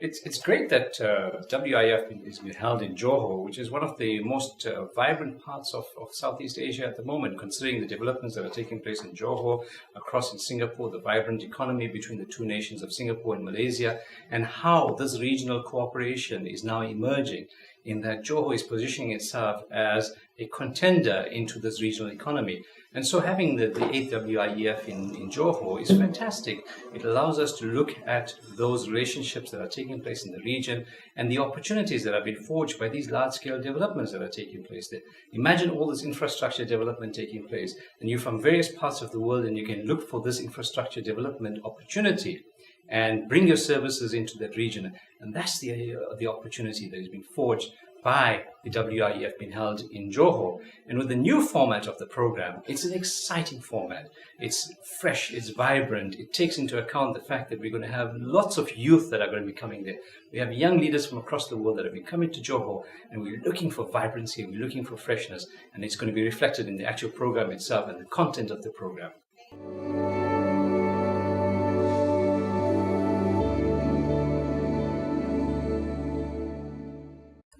It's great that WIF is being held in Johor, which is one of the most vibrant parts of Southeast Asia at the moment, considering the developments that are taking place in Johor, across in Singapore, the vibrant economy between the two nations of Singapore and Malaysia, and how this regional cooperation is now emerging, in that Johor is positioning itself as a contender into this regional economy. And so having the 8th WIEF in Johor is fantastic. It allows us to look at those relationships that are taking place in the region and the opportunities that have been forged by these large-scale developments that are taking place there. Imagine all this infrastructure development taking place, and you're from various parts of the world, and you can look for this infrastructure development opportunity and bring your services into that region. And that's the opportunity that has been forged by the WIEF being held in Johor. And with the new format of the program, it's an exciting format. It's fresh, it's vibrant. It takes into account the fact that we're going to have lots of youth that are going to be coming there. We have young leaders from across the world that have been coming to Johor, and we're looking for vibrancy, we're looking for freshness, and it's going to be reflected in the actual program itself and the content of the program.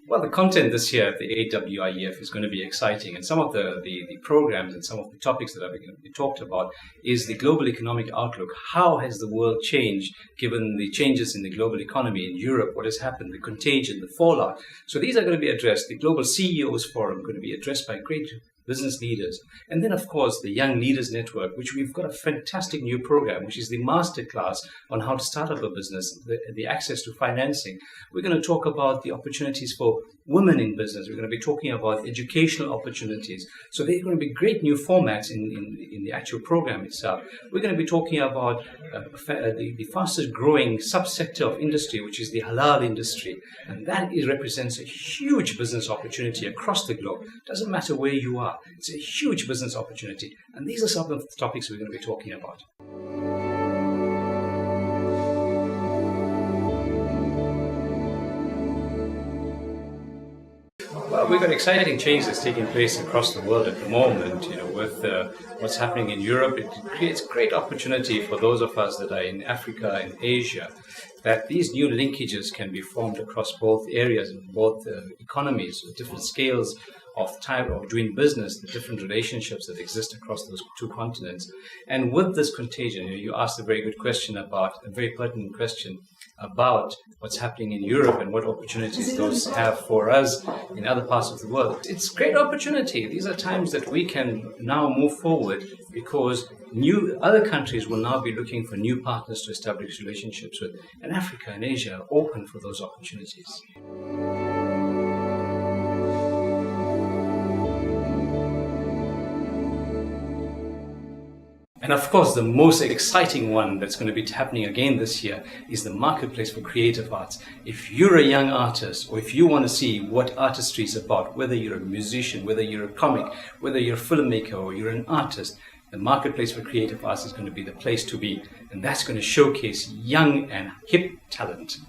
Well, the content this year at the AWIEF is going to be exciting, and some of the programs and some of the topics that are going to be talked about is the global economic outlook. How has the world changed given the changes in the global economy in Europe? What has happened, the contagion, the fallout? So these are going to be addressed. The Global CEOs Forum is going to be addressed by great business leaders. And then, of course, the Young Leaders Network, which we've got a fantastic new program, which is the masterclass on how to start up a business, the access to financing. We're going to talk about the opportunities for women in business. We're going to be talking about educational opportunities. So there are going to be great new formats in the actual program itself. We're going to be talking about the fastest growing subsector of industry, which is the halal industry. And that represents a huge business opportunity across the globe. Doesn't matter where you are. It's a huge business opportunity. And these are some of the topics we're going to be talking about. Well, we've got exciting changes taking place across the world at the moment, with what's happening in Europe. It creates great opportunity for those of us that are in Africa and Asia, that these new linkages can be formed across both areas, both economies, with different scales of type of doing business, the different relationships that exist across those two continents. And with this contagion, you asked a very good question a very pertinent question about what's happening in Europe and what opportunities those have for us in other parts of the world. It's a great opportunity. These are times that we can now move forward because other countries will now be looking for new partners to establish relationships with, and Africa and Asia are open for those opportunities. And of course, the most exciting one that's going to be happening again this year is the Marketplace for Creative Arts. If you're a young artist, or if you want to see what artistry is about, whether you're a musician, whether you're a comic, whether you're a filmmaker, or you're an artist, the Marketplace for Creative Arts is going to be the place to be. And that's going to showcase young and hip talent.